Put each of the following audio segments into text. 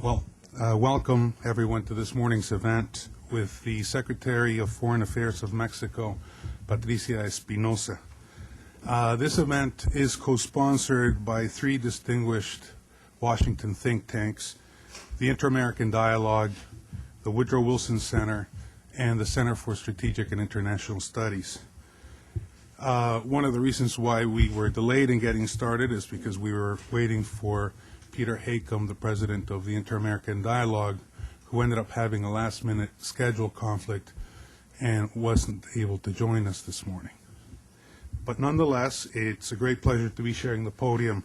Welcome everyone to this morning's event with the Secretary of Foreign Affairs of Mexico, Patricia Espinosa. This event is co-sponsored by three distinguished Washington think tanks, the Inter-American Dialogue, the Woodrow Wilson Center, and the Center for Strategic and International Studies. One of the reasons why we were delayed in getting started is because we were waiting for Peter Haycom, the president of the Inter-American Dialogue, who ended up having a last-minute schedule conflict and wasn't able to join us this morning. But nonetheless, it's a great pleasure to be sharing the podium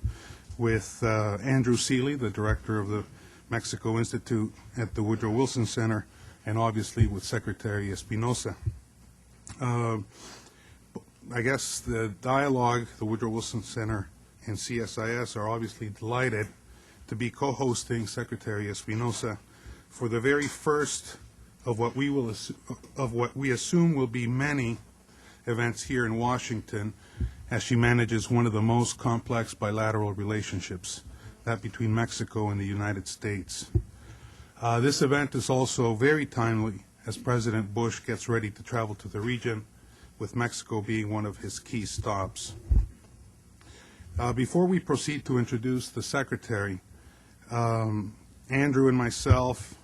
with Andrew Seeley, the director of the Mexico Institute at the Woodrow Wilson Center, and obviously with Secretary Espinosa. I guess the dialogue, the Woodrow Wilson Center, and CSIS are obviously delighted to be co-hosting Secretary Espinosa for the very first of what we assume will be many events here in Washington, as she manages one of the most complex bilateral relationships, that between Mexico and the United States. This event is also very timely as President Bush gets ready to travel to the region, with Mexico being one of his key stops. Before we proceed to introduce the Secretary, Andrew and myself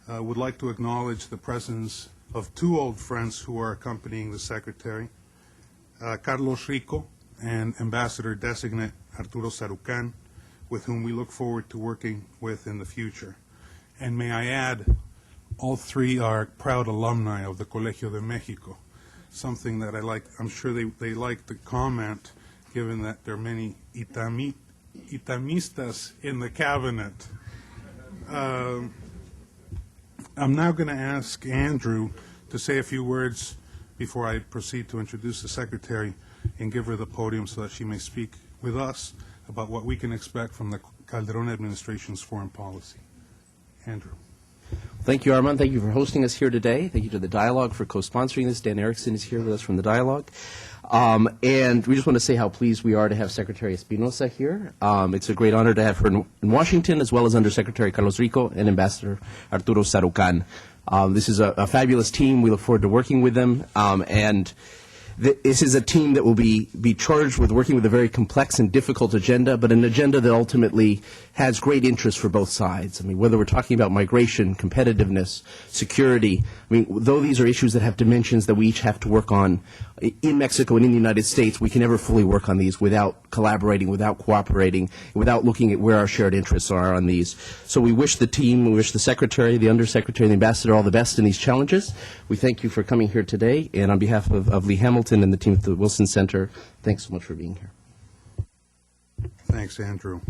would like to acknowledge the presence of two old friends who are accompanying the Secretary, Carlos Rico and Ambassador-designate Arturo Sarucan, with whom we look forward to working with in the future. And may I add, all three are proud alumni of the Colegio de Mexico, something that I'm sure they like to comment, given that there are many Itamistas in the cabinet. I'm now going to ask Andrew to say a few words before I proceed to introduce the Secretary and give her the podium so that she may speak with us about what we can expect from the Calderón administration's foreign policy. Andrew. Thank you, Armand. Thank you for hosting us here today. Thank you to the Dialogue for co-sponsoring this. Dan Erickson is here with us from the Dialogue. And we just want to say how pleased we are to have Secretary Espinosa here. It's a great honor to have her in Washington, as well as Under Secretary Carlos Rico and Ambassador Arturo Sarucan. This is a fabulous team. We look forward to working with them. This is a team that will be charged with working with a very complex and difficult agenda, but an agenda that ultimately has great interest for both sides. I mean, whether we're talking about migration, competitiveness, security, I mean, though these are issues that have dimensions that we each have to work on in Mexico and in the United States, we can never fully work on these without collaborating, without cooperating, without looking at where our shared interests are on these. So we wish the team, we wish the Secretary, the Undersecretary, and the Ambassador all the best in these challenges. We thank you for coming here today, and on behalf of Lee Hamilton and the team at the Wilson Center, thanks so much for being here. Thanks, Andrew.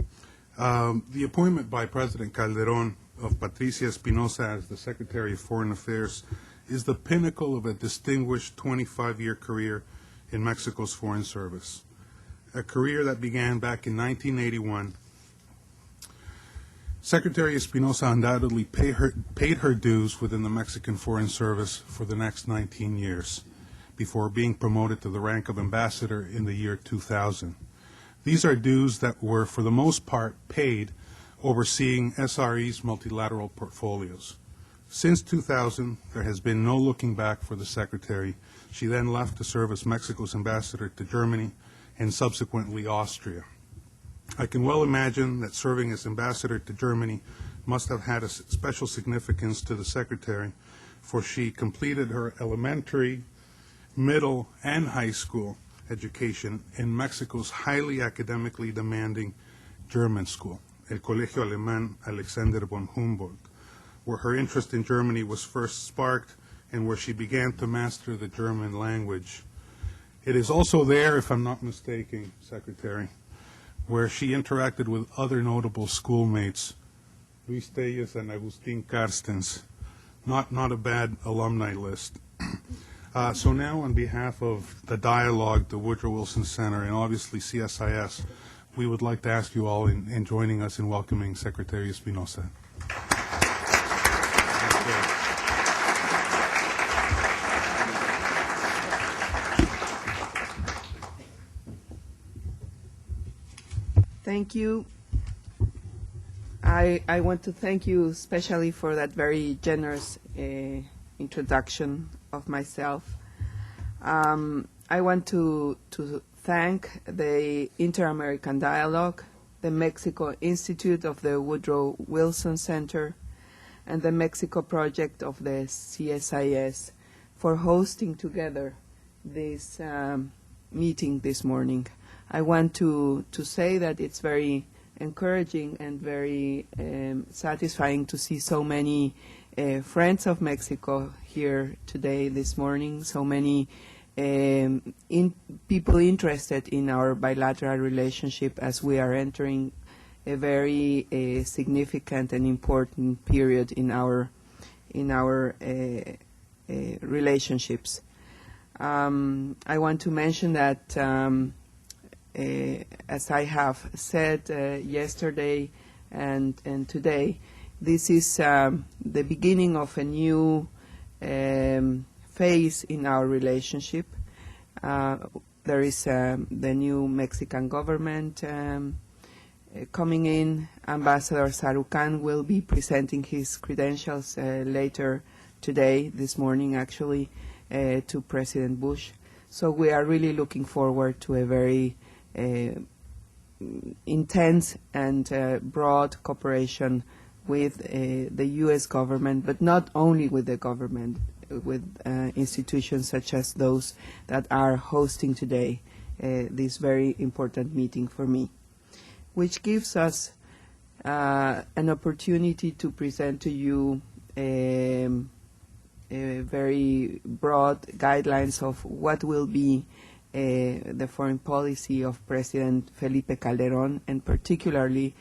The appointment by President Calderón of Patricia Espinosa as the Secretary of Foreign Affairs is the pinnacle of a distinguished 25-year career in Mexico's Foreign Service, a career that began back in 1981. Secretary Espinosa undoubtedly paid her dues within the Mexican Foreign Service for the next 19 years, before being promoted to the rank of ambassador in the year 2000. These are dues that were, for the most part, paid overseeing SRE's multilateral portfolios. Since 2000, there has been no looking back for the Secretary. She then left to serve as Mexico's ambassador to Germany and subsequently Austria. I can well imagine that serving as ambassador to Germany must have had a special significance to the Secretary, for she completed her elementary, middle, and high school education in Mexico's highly academically demanding German school, El Colegio Alemán Alexander von Humboldt, where her interest in Germany was first sparked and where she began to master the German language. It is also there, if I'm not mistaken, Secretary, where she interacted with other notable schoolmates, Luis Telles and Agustín Carstens. Not a bad alumni list. So now, on behalf of the Dialogue, the Woodrow Wilson Center, and obviously CSIS, we would like to ask you all in joining us in welcoming Secretary Espinosa. Thank you, I want to thank you especially for that very generous introduction of myself. I want to thank the Inter-American Dialogue, the Mexico Institute of the Woodrow Wilson Center, and the Mexico Project of the CSIS for hosting together this meeting this morning. I want to say that it's very encouraging and very satisfying to see so many friends of Mexico here today, this morning, so many people interested in our bilateral relationship as we are entering a very significant and important period in our relationships. I want to mention that as I have said yesterday and today, this is the beginning of a new phase in our relationship. There is the new Mexican government coming in. Ambassador Sarukan will be presenting his credentials later today, this morning actually, to President Bush. So we are really looking forward to a very intense and broad cooperation with the U.S. government, but not only with the government, with institutions such as those that are hosting today this very important meeting for me, which gives us an opportunity to present to you a very broad guidelines of what will be the foreign policy of President Felipe Calderón, and particularly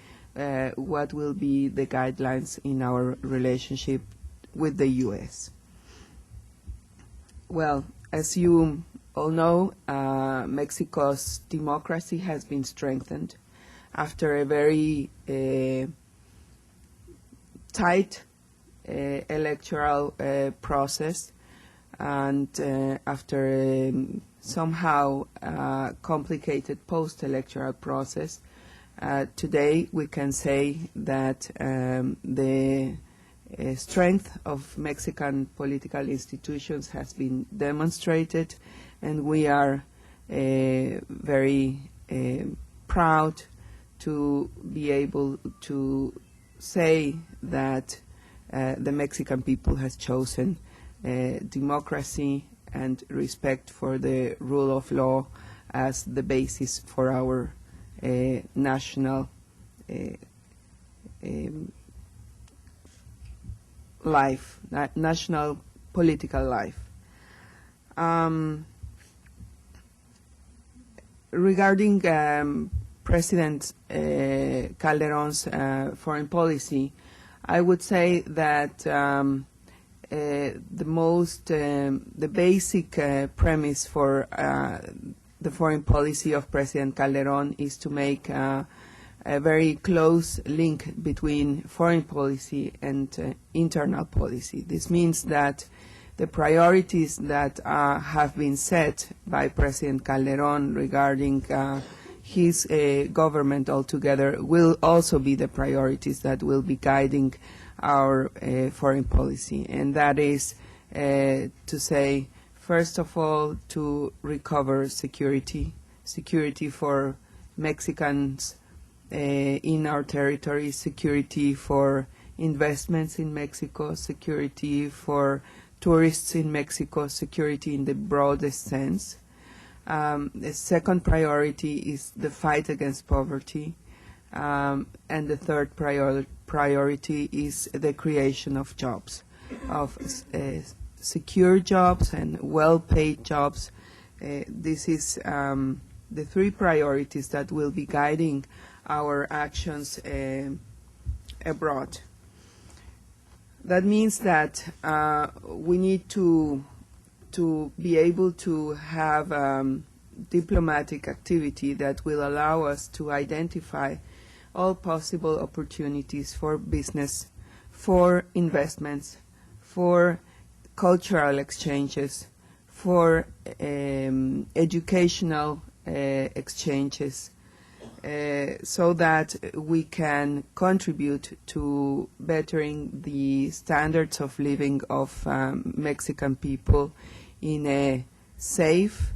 what will be the guidelines in our relationship with the U.S. Well, as you all know, Mexico's democracy has been strengthened after a very tight electoral process, and after a somehow complicated post-electoral process. Today we can say that the strength of Mexican political institutions has been demonstrated, and we are very proud to be able to say that the Mexican people has chosen democracy and respect for the rule of law as the basis for our national life, national political life. Regarding President Calderón's foreign policy, I would say that the basic premise for the foreign policy of President Calderón is to make a very close link between foreign policy and internal policy. This means that the priorities that have been set by President Calderón regarding his government altogether will also be the priorities that will be guiding our foreign policy, and that is to say, first of all, to recover security for Mexicans in our territory, security for investments in Mexico, security for tourists in Mexico, security in the broadest sense. The second priority is the fight against poverty, and the third priority is the creation of jobs, of secure jobs and well-paid jobs. This is the three priorities that will be guiding our actions abroad. That means that we need to be able to have diplomatic activity that will allow us to identify all possible opportunities for business, for investments, for cultural exchanges, for educational exchanges, so that we can contribute to bettering the standards of living of Mexican people in a safe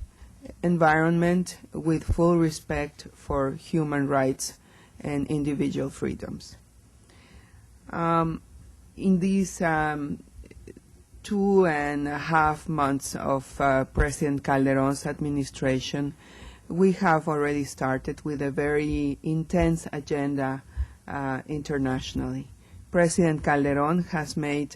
environment with full respect for human rights and individual freedoms. In these 2.5 months of President Calderon's administration, we have already started with a very intense agenda internationally. President Calderon has made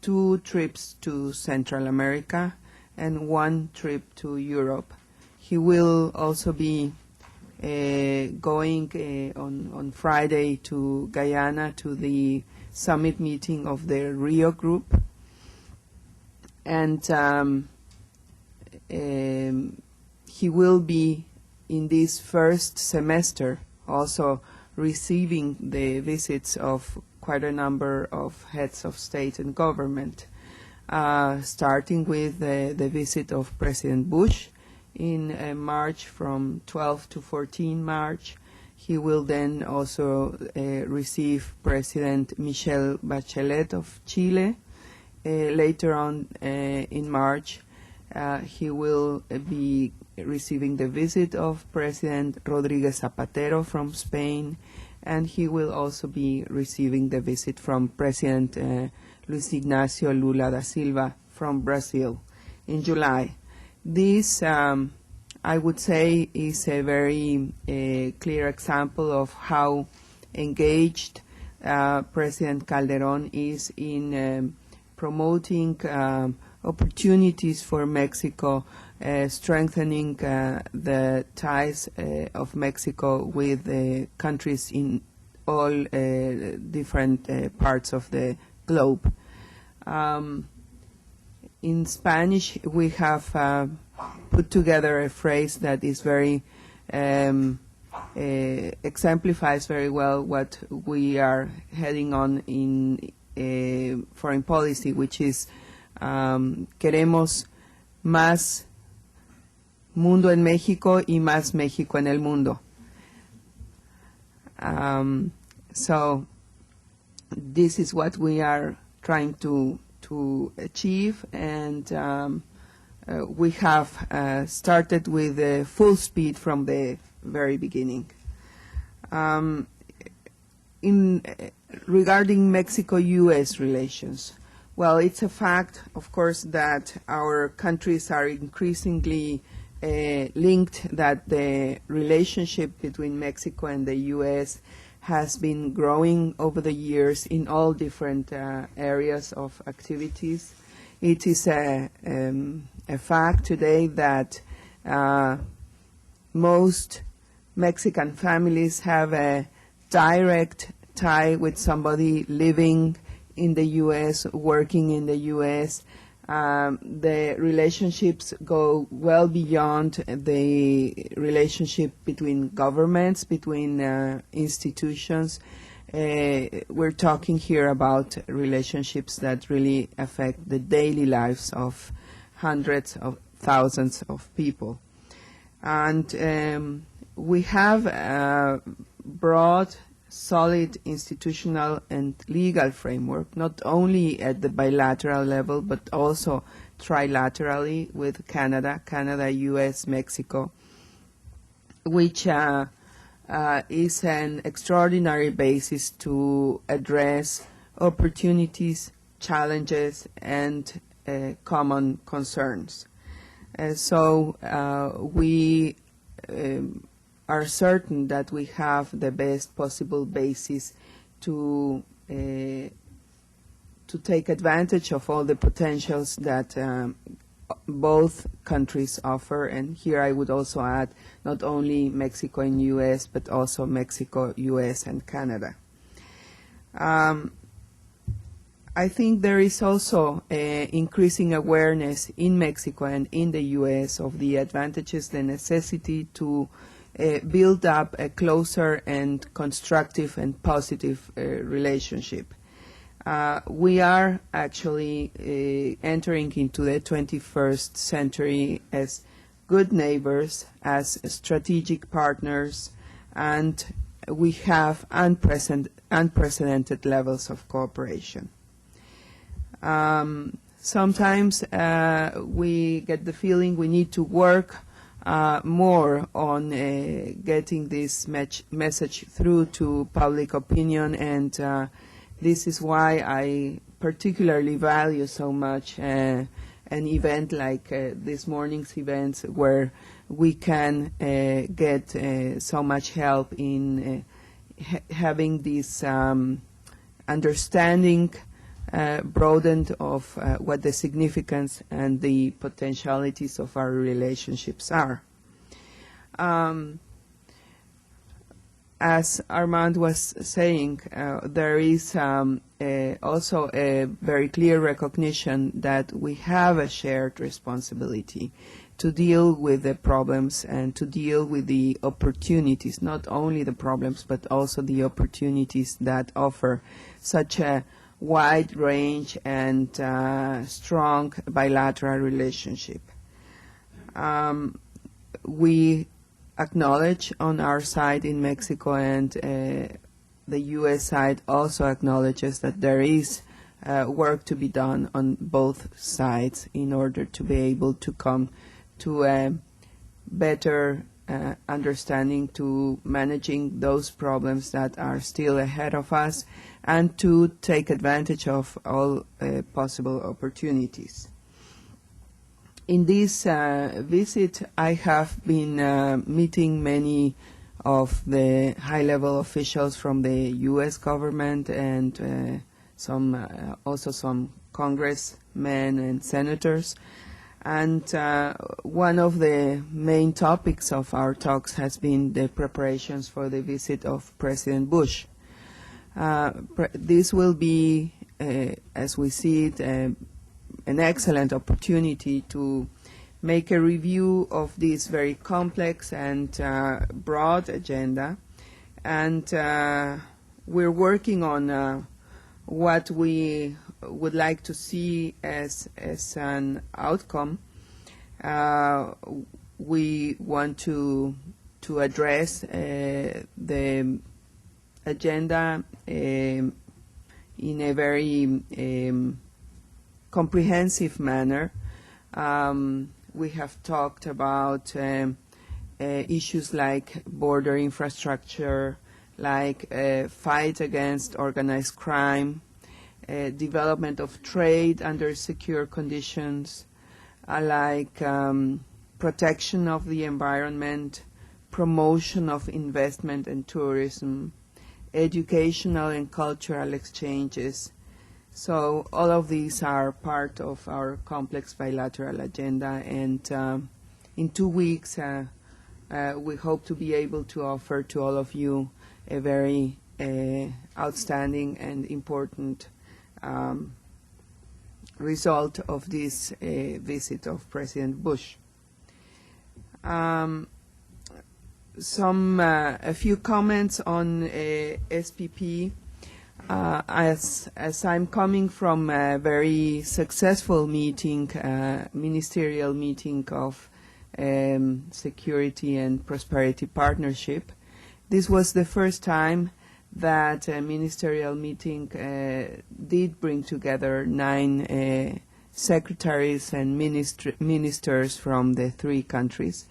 2 trips to Central America and 1 trip to Europe. He will also be going on Friday to Guyana to the summit meeting of the Rio Group. And he will be, in this first semester, also receiving the visits of quite a number of heads of state and government, starting with the visit of President Bush in March, from 12 to 14 March. He will then also receive President Michelle Bachelet of Chile. Later on in March, he will be receiving the visit of President Rodríguez Zapatero from Spain, and he will also be receiving the visit from President Luis Ignacio Lula da Silva from Brazil in July. This, I would say, is a very clear example of how engaged President Calderon is in promoting opportunities for Mexico, strengthening the ties of Mexico with countries in all different parts of the globe. In Spanish, we have put together a phrase that is very exemplifies very well what we are heading on in foreign policy, which is queremos más mundo en México y más México en el mundo. So this is what we are trying to achieve, and we have started with full speed from the very beginning. Regarding Mexico-U.S. relations, well, it's a fact, of course, that our countries are increasingly linked, that the relationship between Mexico and the U.S. has been growing over the years in all different areas of activities. It is a fact today that most Mexican families have a direct tie with somebody living in the U.S., working in the U.S. The relationships go well beyond the relationship between governments, between institutions. We're talking here about relationships that really affect the daily lives of hundreds of thousands of people. And we have a broad, solid institutional and legal framework, not only at the bilateral level, but also trilaterally with Canada, U.S., Mexico, which is an extraordinary basis to address opportunities, challenges, and common concerns. So we are certain that we have the best possible basis to take advantage of all the potentials that both countries offer. And here I would also add not only Mexico and U.S., but also Mexico, U.S., and Canada. I think there is also increasing awareness in Mexico and in the U.S. of the advantages, the necessity to build up a closer and constructive and positive relationship. We are actually entering into the 21st century as good neighbors, as strategic partners, and we have unprecedented levels of cooperation. Sometimes we get the feeling we need to work more on getting this message through to public opinion, and this is why I particularly value so much an event like this morning's events, where we can get so much help in having this understanding broadened of what the significance and the potentialities of our relationships are. As Armand was saying, there is also a very clear recognition that we have a shared responsibility to deal with the problems and to deal with the opportunities, not only the problems, but also the opportunities that offer such a wide range and strong bilateral relationship. We acknowledge on our side in Mexico, and the U.S. side also acknowledges that there is work to be done on both sides in order to be able to come to a better understanding to managing those problems that are still ahead of us, and to take advantage of all possible opportunities. In this visit, I have been meeting many of the high-level officials from the U.S. government and also some congressmen and senators. And one of the main topics of our talks has been the preparations for the visit of President Bush. This will be, as we see it, an excellent opportunity to make a review of this very complex and broad agenda. And we're working on what we would like to see as an outcome. We want to address the agenda in a very comprehensive manner. We have talked about issues like border infrastructure, like fight against organized crime, development of trade under secure conditions, like protection of the environment, promotion of investment and tourism, educational and cultural exchanges. So all of these are part of our complex bilateral agenda, and in 2 weeks we hope to be able to offer to all of you a very outstanding and important result of this visit of President Bush. A few comments on SPP. As I'm coming from a very successful meeting, ministerial meeting of Security and Prosperity Partnership, this was the first time that a ministerial meeting did bring together 9 secretaries and ministers from the 3 countries.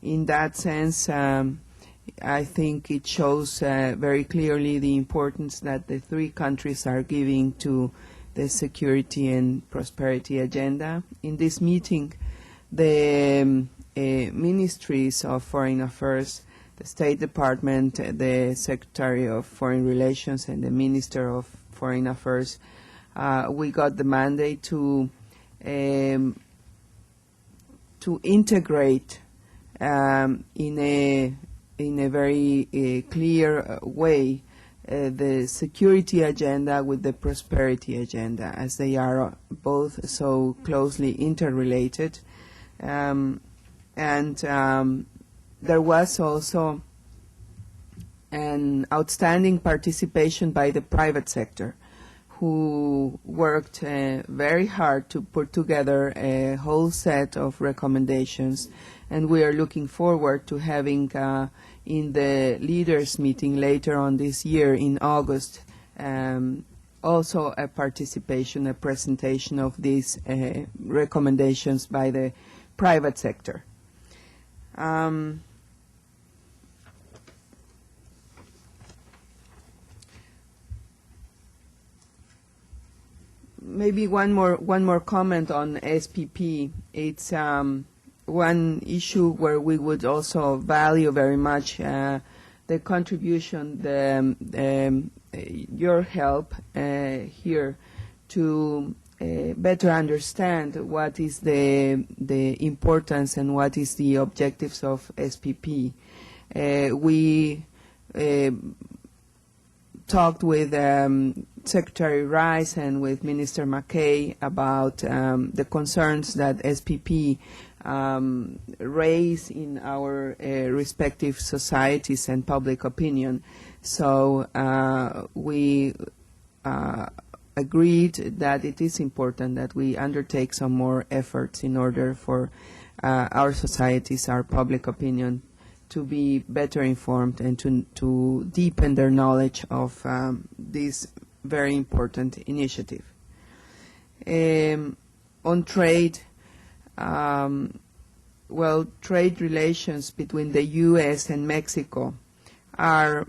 In that sense, I think it shows very clearly the importance that the 3 countries are giving to the security and prosperity agenda. In this meeting, the ministries of foreign affairs, the State Department, the Secretary of Foreign Relations, and the Minister of Foreign Affairs, we got the mandate to integrate in a very clear way the security agenda with the prosperity agenda, as they are both so closely interrelated. There was also an outstanding participation by the private sector, who worked very hard to put together a whole set of recommendations, and we are looking forward to having in the leaders meeting later on this year in August also a participation, a presentation of these recommendations by the private sector. Maybe one more comment on SPP. It's one issue where we would also value very much the contribution, your help here to better understand what is the importance and what is the objectives of SPP. We talked with Secretary Rice and with Minister McKay about the concerns that SPP raise in our respective societies and public opinion. So we agreed that it is important that we undertake some more efforts in order for our societies, our public opinion, to be better informed and to deepen their knowledge of this very important initiative. On trade, well, trade relations between the U.S. and Mexico are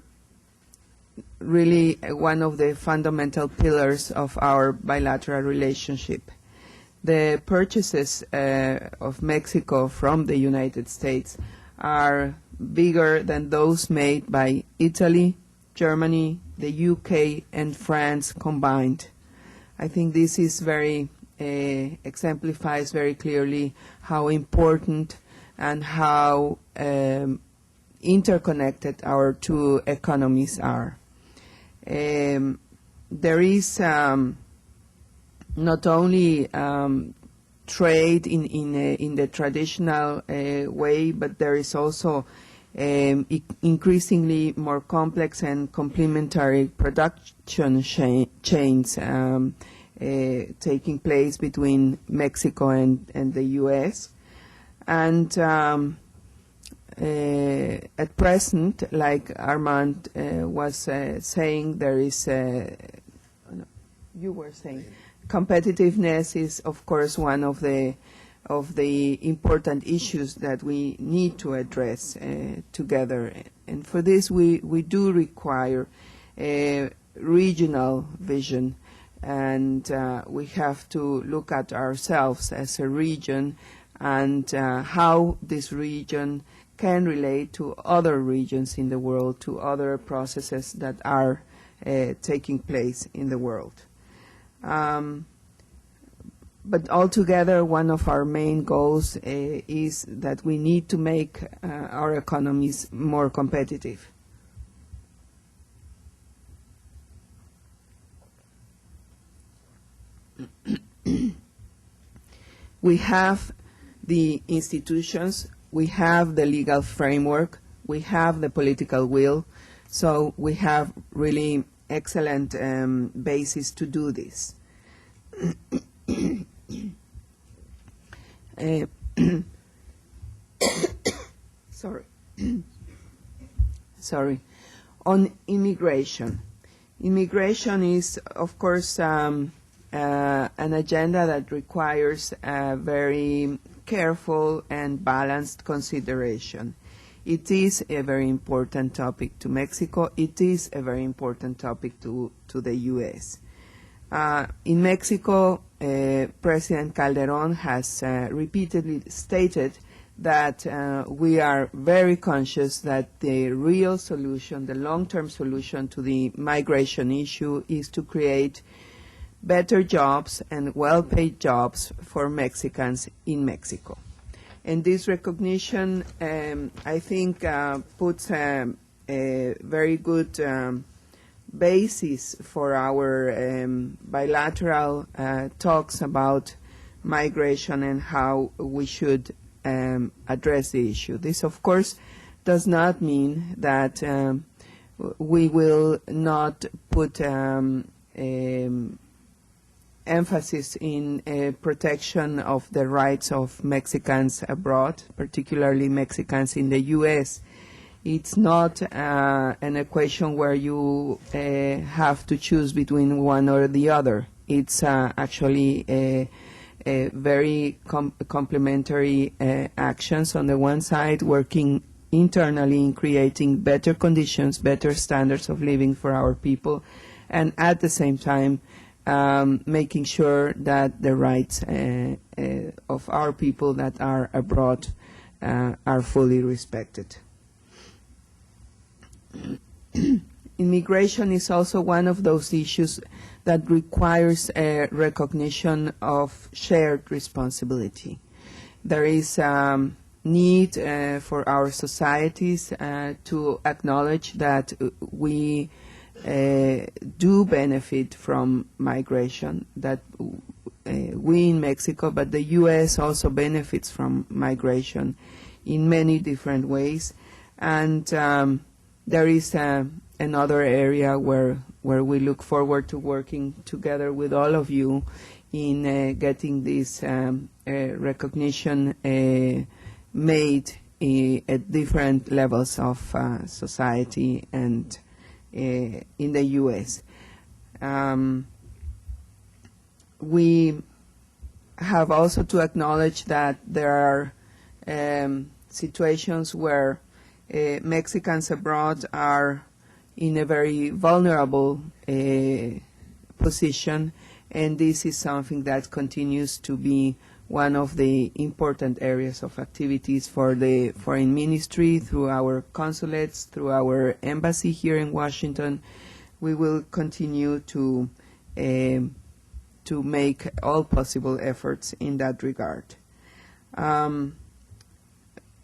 really one of the fundamental pillars of our bilateral relationship. The purchases of Mexico from the United States are bigger than those made by Italy, Germany, the UK, and France combined. I think this is very exemplifies very clearly how important and how interconnected our two economies are. There is not only trade in the traditional way, but there is also increasingly more complex and complementary production chains taking place between Mexico and the U.S. And at present, like Armand was saying, there is, you were saying, competitiveness is, of course, one of the important issues that we need to address together. And for this, we do require a regional vision, and we have to look at ourselves as a region and how this region can relate to other regions in the world, to other processes that are taking place in the world. But altogether, one of our main goals is that we need to make our economies more competitive. We have the institutions, we have the legal framework, we have the political will, so we have really excellent basis to do this. Sorry. On immigration. Immigration is, of course, an agenda that requires a very careful and balanced consideration. It is a very important topic to Mexico. It is a very important topic to the U.S. In Mexico, President Calderón has repeatedly stated that we are very conscious that the real solution, the long-term solution to the migration issue is to create better jobs and well-paid jobs for Mexicans in Mexico. And this recognition, I think, puts a very good basis for our bilateral talks about migration and how we should address the issue. This, of course, does not mean that we will not put emphasis in protection of the rights of Mexicans abroad, particularly Mexicans in the U.S. It's not an equation where you have to choose between one or the other. It's actually a very complementary actions. On the one side, working internally in creating better conditions, better standards of living for our people, and at the same time making sure that the rights of our people that are abroad are fully respected. Immigration is also one of those issues that requires a recognition of shared responsibility. There is need for our societies to acknowledge that we do benefit from migration, that we in Mexico, but the U.S. also benefits from migration in many different ways. And there is another area where we look forward to working together with all of you in getting this recognition made at different levels of society and in the U.S. We have also to acknowledge that there are situations where Mexicans abroad are in a very vulnerable position, and this is something that continues to be one of the important areas of activities for the Foreign Ministry through our consulates, through our embassy here in Washington. We will continue to make all possible efforts in that regard.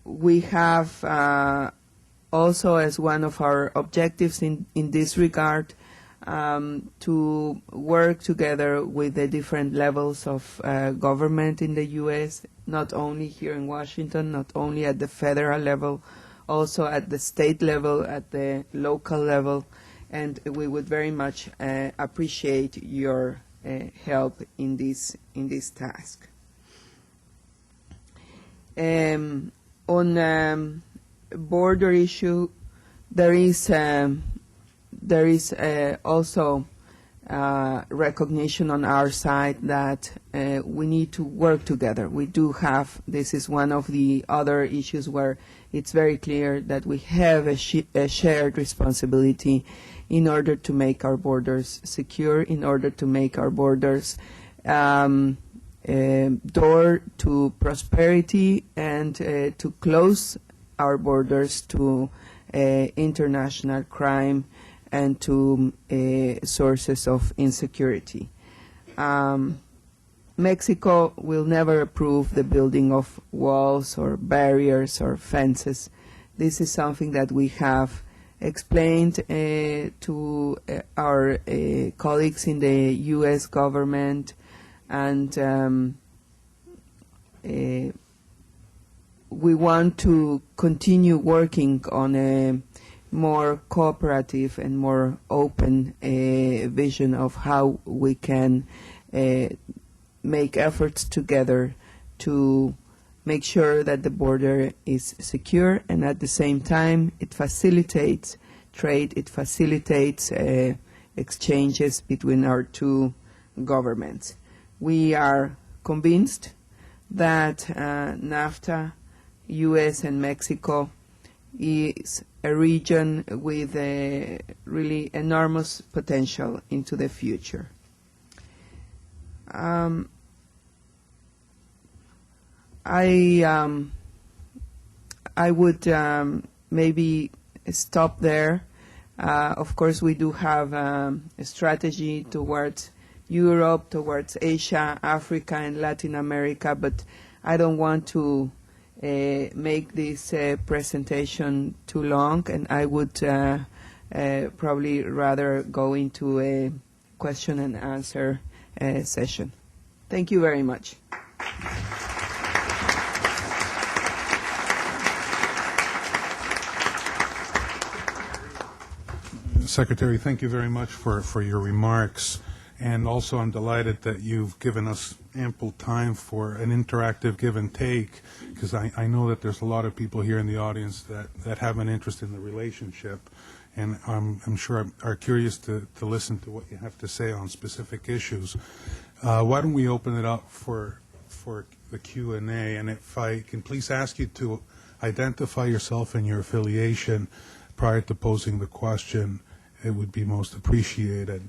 We have also as one of our objectives in this regard to work together with the different levels of government in the U.S., not only here in Washington, not only at the federal level, also at the state level, at the local level, and we would very much appreciate your help in this task. On border issue, there is also recognition on our side that we need to work together. We do have, this is one of the other issues where it's very clear that we have a shared responsibility in order to make our borders secure, in order to make our borders door to prosperity, and to close our borders to international crime and to sources of insecurity. Mexico will never approve the building of walls or barriers or fences. This is something that we have explained to our colleagues in the U.S. government, and we want to continue working on a more cooperative and more open vision of how we can make efforts together to make sure that the border is secure, and at the same time it facilitates trade, it facilitates exchanges between our two governments. We are convinced that NAFTA, U.S. and Mexico, is a region with a really enormous potential into the future. I would maybe stop there. Of course, we do have a strategy towards Europe, towards Asia, Africa, and Latin America, but I don't want to make this presentation too long, and I would probably rather go into a question and answer session. Thank you very much. Secretary, thank you very much for your remarks. And also, I'm delighted that you've given us ample time for an interactive give and take, because I know that there's a lot of people here in the audience that have an interest in the relationship, and I'm sure are curious to listen to what you have to say on specific issues. Why don't we open it up for the Q&A, and if I can please ask you to identify yourself and your affiliation prior to posing the question, it would be most appreciated.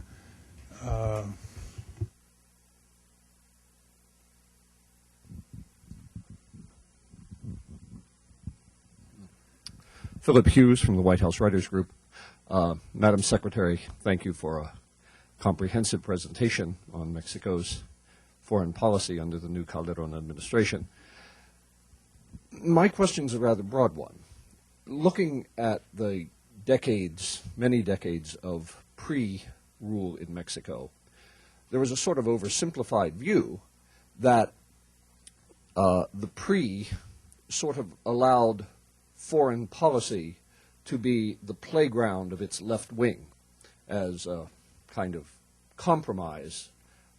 Philip Hughes from the White House Writers Group. Madam Secretary, thank you for a comprehensive presentation on Mexico's foreign policy under the new Calderon administration. My question is a rather broad one. Looking at the decades, many decades of pre-rule in Mexico, there was a sort of oversimplified view that the pre sort of allowed foreign policy to be the playground of its left wing as a kind of compromise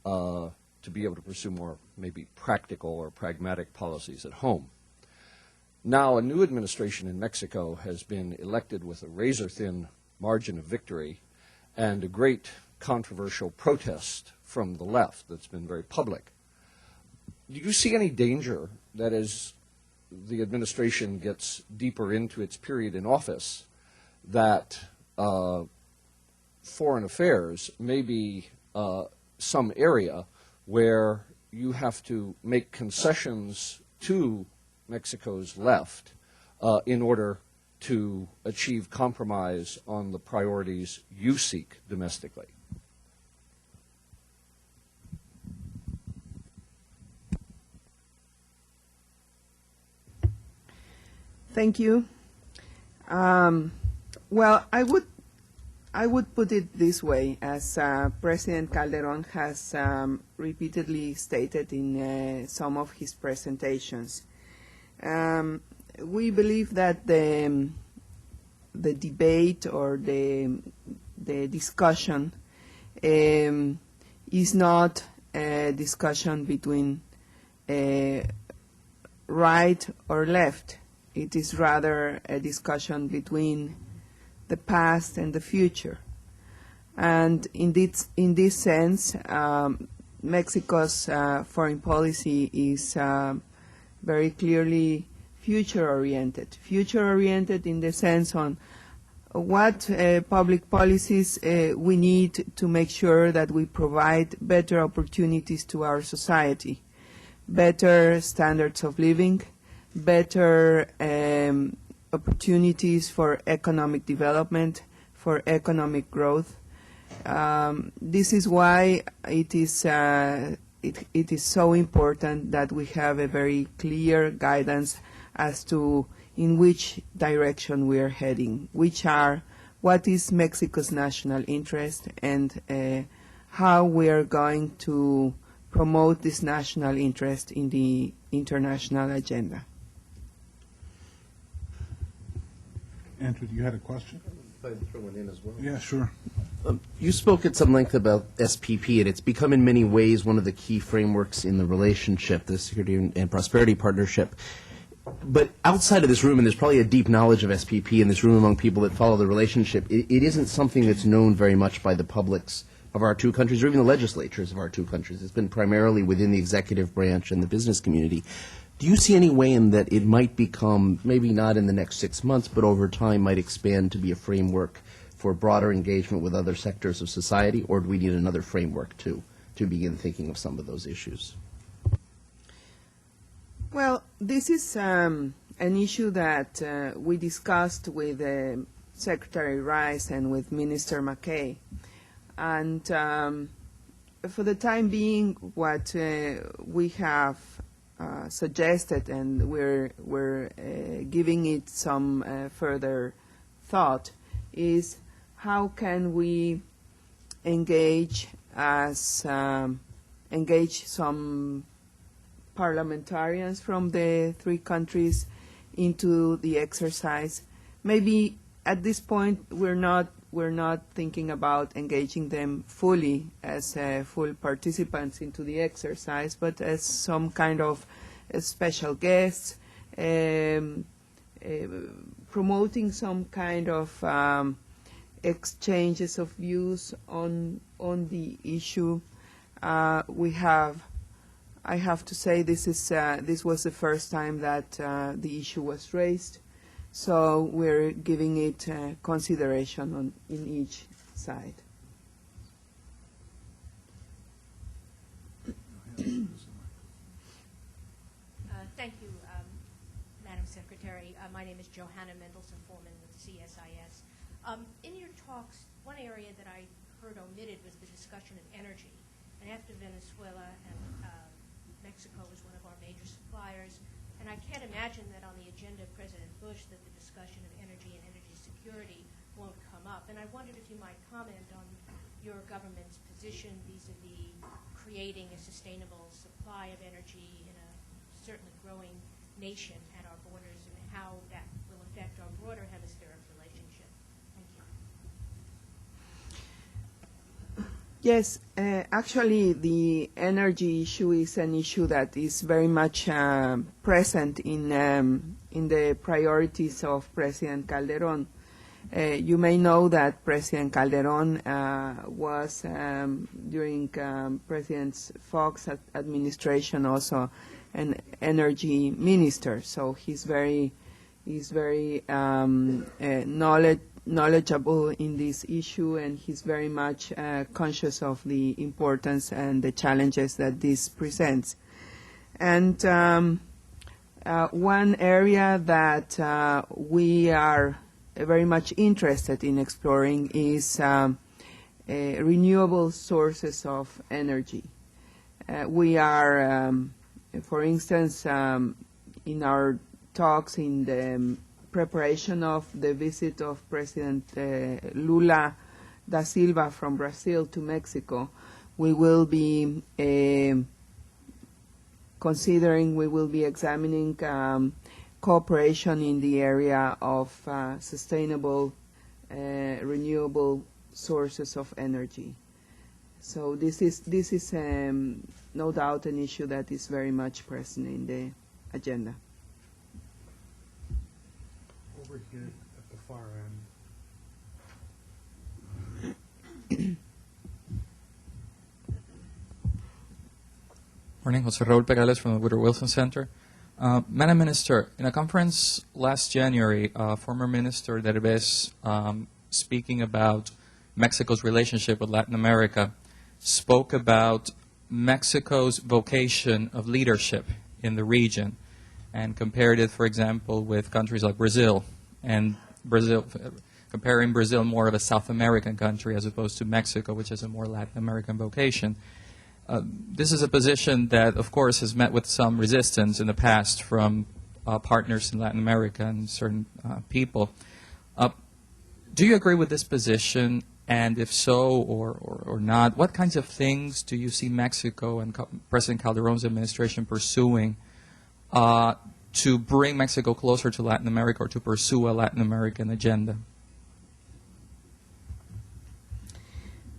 to be able to pursue more maybe practical or pragmatic policies at home. Now a new administration in Mexico has been elected with a razor-thin margin of victory and a great controversial protest from the left that's been very public. Do you see any danger that as the administration gets deeper into its period in office, that foreign affairs may be some area where you have to make concessions to Mexico's left in order to achieve compromise on the priorities you seek domestically? Thank you. Well, I would put it this way, as President Calderon has repeatedly stated in some of his presentations. We believe that the debate or the discussion is not a discussion between right or left. It is rather a discussion between the past and the future. And in this sense, Mexico's foreign policy is very clearly future-oriented. Future-oriented in the sense on what public policies we need to make sure that we provide better opportunities to our society, better standards of living, better opportunities for economic development, for economic growth. This is why it is so important that we have a very clear guidance as to in which direction we are heading, what is Mexico's national interest, and how we are going to promote this national interest in the international agenda. Andrew, you had a question? If I could throw one in as well. Yeah, sure. You spoke at some length about SPP, and it's become in many ways one of the key frameworks in the relationship, the Security and Prosperity Partnership. But outside of this room, and there's probably a deep knowledge of SPP in this room among people that follow the relationship, it isn't something that's known very much by the publics of our two countries or even the legislatures of our two countries. It's been primarily within the executive branch and the business community. Do you see any way in that it might become, maybe not in the next 6 months, but over time might expand to be a framework for broader engagement with other sectors of society, or do we need another framework to begin thinking of some of those issues? Well, this is an issue that we discussed with Secretary Rice and with Minister McKay. And for the time being, what we have suggested, and we're giving it some further thought, is how can we engage some parliamentarians from the three countries into the exercise. Maybe at this point we're not we're not thinking about engaging them fully as full participants into the exercise, but as some kind of special guests, promoting some kind of exchanges of views on the issue. I have to say this was the first time that the issue was raised, so we're giving it consideration in each side. Thank you, Madam Secretary. My name is Johanna Mendelson-Foreman with CSIS. In your talks, one area that I heard omitted was the discussion of energy. And after Venezuela and Mexico is one of our major suppliers, and I can't imagine that on the agenda of President Bush that the discussion of energy and energy security won't come up. And I wondered if you might comment on your government's position vis-a-vis creating a sustainable supply of energy in a certainly growing nation at our borders, and how that will affect our broader hemispheric relationship. Thank you. Yes, actually the energy issue is an issue that is very much present in the priorities of President Calderon. You may know that President Calderon was, during President Fox's administration, also an energy minister. So he's very knowledgeable in this issue, and he's very much conscious of the importance and the challenges that this presents. And one area that we are very much interested in exploring is renewable sources of energy. We are, for instance, in our talks in the preparation of the visit of President Lula da Silva from Brazil to Mexico, we will be examining cooperation in the area of sustainable renewable sources of energy. So this is no doubt an issue that is very much present in the agenda. Over here at the far end. Morning, Jose Raul Perales from the Woodrow Wilson Center. Madam Minister, in a conference last January, former Minister Derbez, speaking about Mexico's relationship with Latin America, spoke about Mexico's vocation of leadership in the region and compared it, for example, with countries like Brazil, and comparing Brazil more of a South American country as opposed to Mexico, which has a more Latin American vocation. This is a position that, of course, has met with some resistance in the past from partners in Latin America and certain people. Do you agree with this position? And if so or not, what kinds of things do you see Mexico and President Calderon's administration pursuing to bring Mexico closer to Latin America or to pursue a Latin American agenda?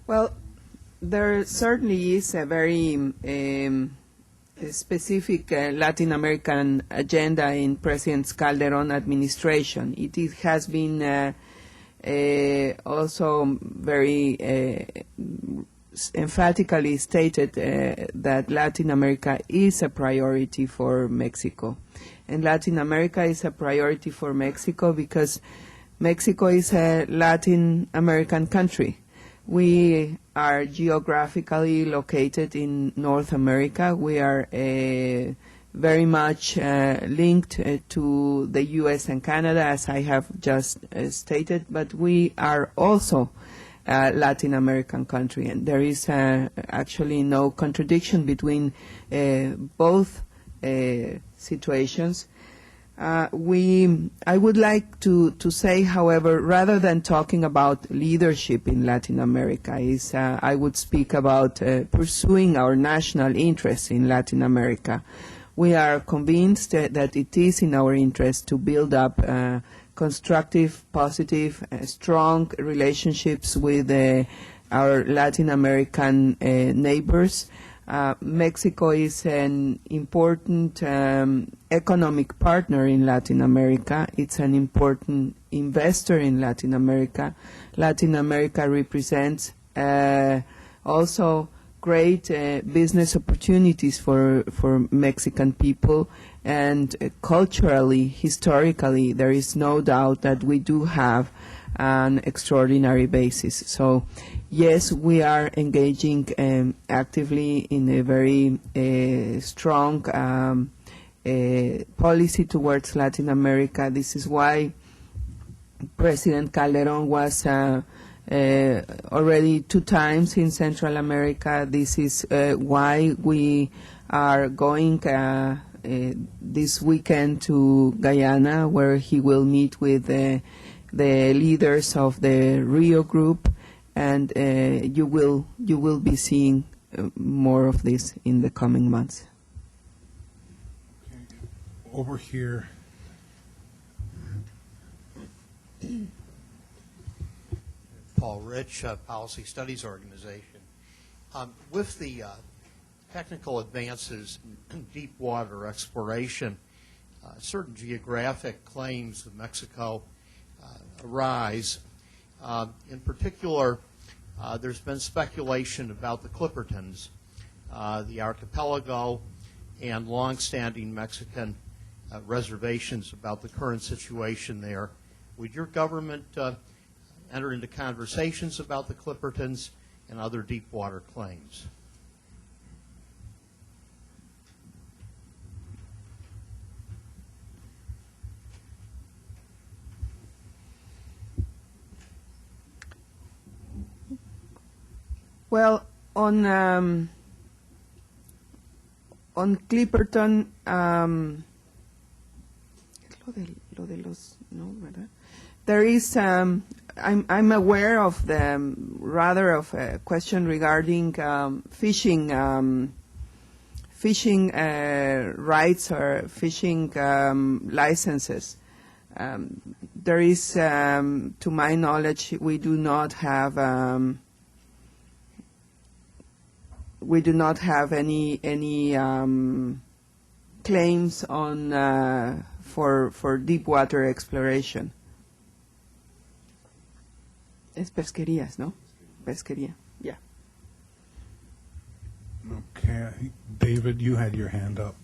Well, there certainly is a very specific Latin American agenda in President Calderon administration. It has been also very emphatically stated that Latin America is a priority for Mexico. And Latin America is a priority for Mexico because Mexico is a Latin American country. We are geographically located in North America. We are very much linked to the U.S. and Canada, as I have just stated, but we are also a Latin American country, and there is actually no contradiction between both situations. I would like to say, however, rather than talking about leadership in Latin America, I would speak about pursuing our national interests in Latin America. We are convinced that it is in our interest to build up constructive, positive, strong relationships with our Latin American neighbors. Mexico is an important economic partner in Latin America. It's an important investor in Latin America. Latin America represents also great business opportunities for Mexican people, and culturally, historically, there is no doubt that we do have an extraordinary basis. So, yes, we are engaging actively in a very strong policy towards Latin America. This is why President Calderon was already 2 times in Central America. This is why we are going this weekend to Guyana, where he will meet with the leaders of the Rio group, and you will be seeing more of this in the coming months. Over here. Paul Rich, Policy Studies Organization. With the technical advances in deep water exploration, certain geographic claims of Mexico arise. In particular, there's been speculation about the Clippertons, the archipelago, and long-standing Mexican reservations about the current situation there. Would your government enter into conversations about the Clippertons and other deep water claims? Well, on Clipperton, lo de los, no, ¿verdad? There is, I'm aware of the rather of a question regarding fishing rights or fishing licenses. There is, to my knowledge, we do not have any claims on for deep water exploration. Es pesquerías, ¿no? Pesquería, yeah. Okay, David, you had your hand up.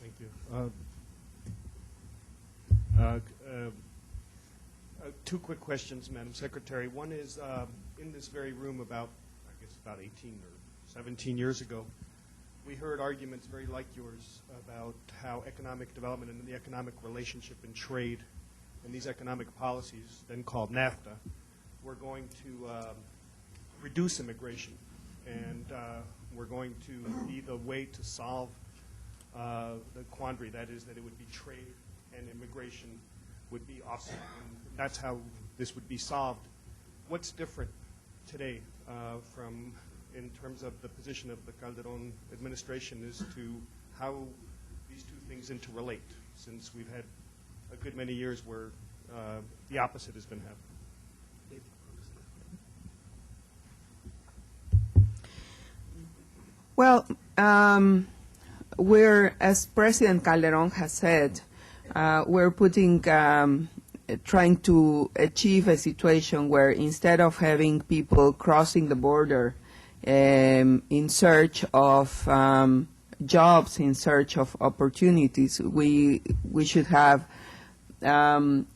Thank you. Two quick questions, Madam Secretary. One is, in this very room about 18 or 17 years ago, we heard arguments very like yours about how economic development and the economic relationship and trade and these economic policies, then called NAFTA, were going to reduce immigration, and were going to be the way to solve the quandary, that is, that it would be trade and immigration would be offset, and that's how this would be solved. What's different today from in terms of the position of the Calderon administration as to how these two things interrelate, since we've had a good many years where the opposite has been happening? Well, we're, as President Calderon has said, we're putting, trying to achieve a situation where instead of having people crossing the border in search of jobs, in search of opportunities, we should have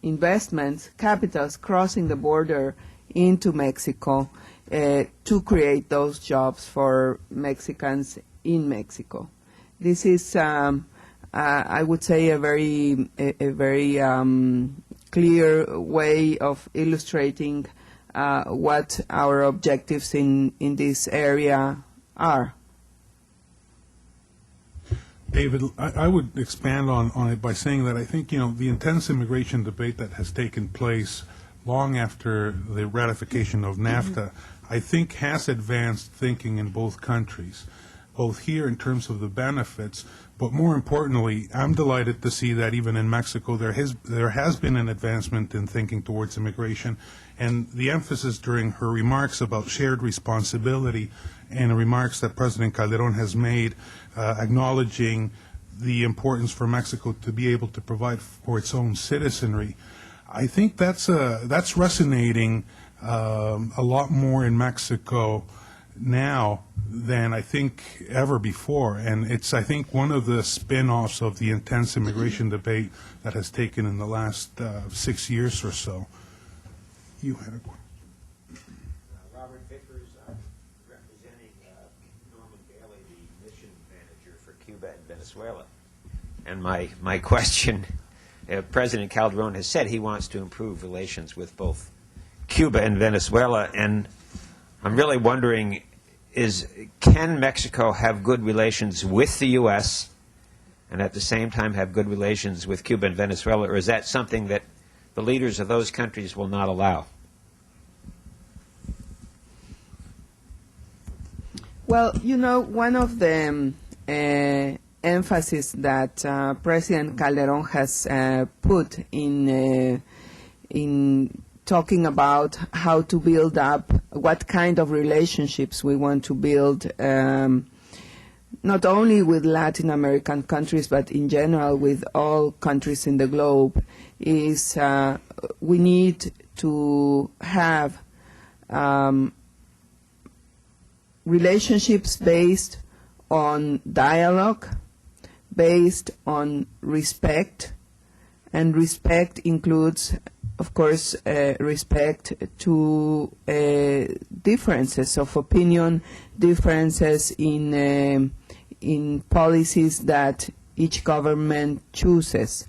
investments, capitals crossing the border into Mexico to create those jobs for Mexicans in Mexico. This is, I would say, a very clear way of illustrating what our objectives in this area are. David, I would expand on it by saying that I think, the intense immigration debate that has taken place long after the ratification of NAFTA, I think has advanced thinking in both countries, both here in terms of the benefits, But more importantly, I'm delighted to see that even in Mexico, there has been an advancement in thinking towards immigration, and the emphasis during her remarks about shared responsibility and remarks that President Calderon has made, acknowledging the importance for Mexico to be able to provide for its own citizenry. I think that's resonating a lot more in Mexico now than I think ever before, and it's, I think, one of the spin-offs of the intense immigration debate that has taken in the last 6 years or so. You had a question. Robert Vickers, representing Norman Bailey, the mission manager for Cuba and Venezuela. And my question, President Calderon has said he wants to improve relations with both Cuba and Venezuela, and I'm really wondering, can Mexico have good relations with the U.S. and at the same time have good relations with Cuba and Venezuela, or is that something that the leaders of those countries will not allow? Well, one of the emphasis that President Calderon has put in talking about how to build up, what kind of relationships we want to build, not only with Latin American countries, but in general with all countries in the globe, is we need to have relationships based on dialogue, based on respect, and respect includes, of course, respect to differences of opinion, differences in policies that each government chooses.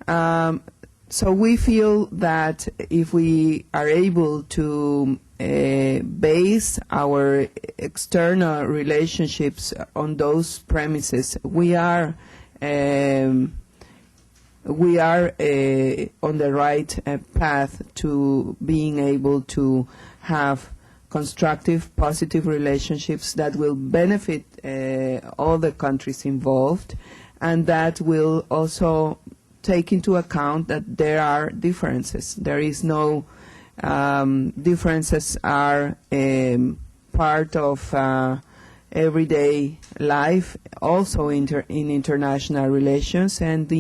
So we feel that if we are able to base our external relationships on those premises, we are on the right path to being able to have constructive, positive relationships that will benefit all the countries involved, and that will also take into account that there are differences. There is no differences are part of everyday life, also in international relations, and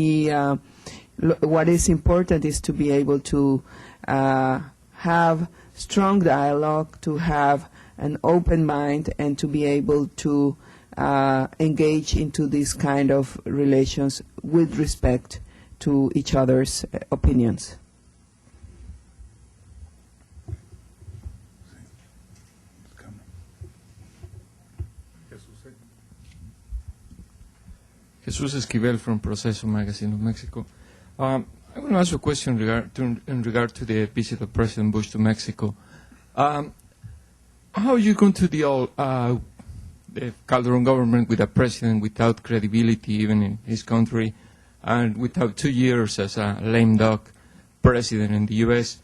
what is important is to be able to have strong dialogue, to have an open mind, and to be able to engage into this kind of relations with respect to each other's opinions. Jesus Esquivel from Proceso Magazine of Mexico. I want to ask you a question in regard to the visit of President Bush to Mexico. How are you going to deal the Calderon government with a president without credibility even in his country and without 2 years as a lame duck president in the U.S.,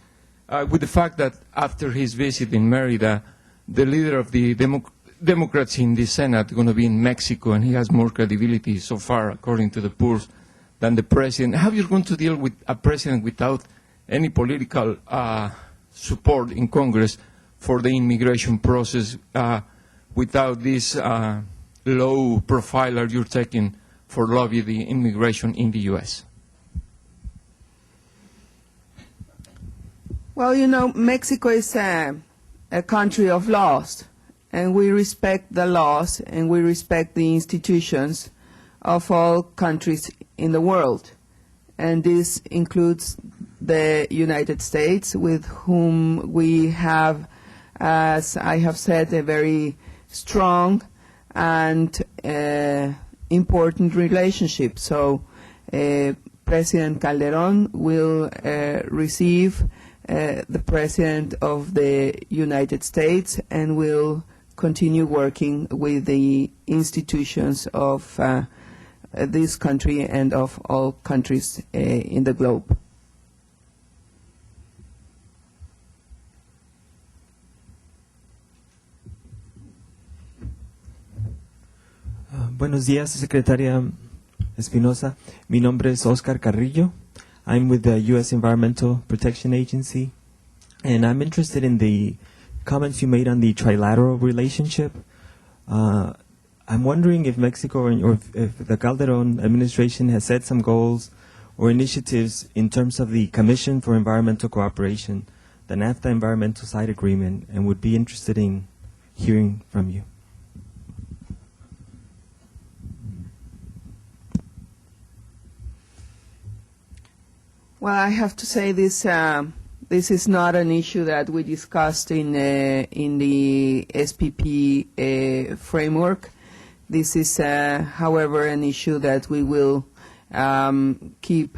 with the fact that after his visit in Merida, the leader of the Democrats in the Senate are going to be in Mexico, and he has more credibility so far, according to the polls, than the president? How are you going to deal with a president without any political support in Congress for the immigration process, without this low profiler you're taking for lobby the immigration in the U.S.? Well, Mexico is a country of laws, and we respect the laws and we respect the institutions of all countries in the world. And this includes the United States, with whom we have, as I have said, a very strong and important relationship. So President Calderon will receive the President of the United States and will continue working with the institutions of this country and of all countries in the globe. Buenos días, Secretaria Espinosa. Mi nombre es Oscar Carrillo. I'm with the U.S. Environmental Protection Agency, and I'm interested in the comments you made on the trilateral relationship. I'm wondering if Mexico or if the Calderon administration has set some goals or initiatives in terms of the Commission for Environmental Cooperation, the NAFTA Environmental Side Agreement, and would be interested in hearing from you. Well, I have to say this is not an issue that we discussed in the SPP framework. This is, however, an issue that we will keep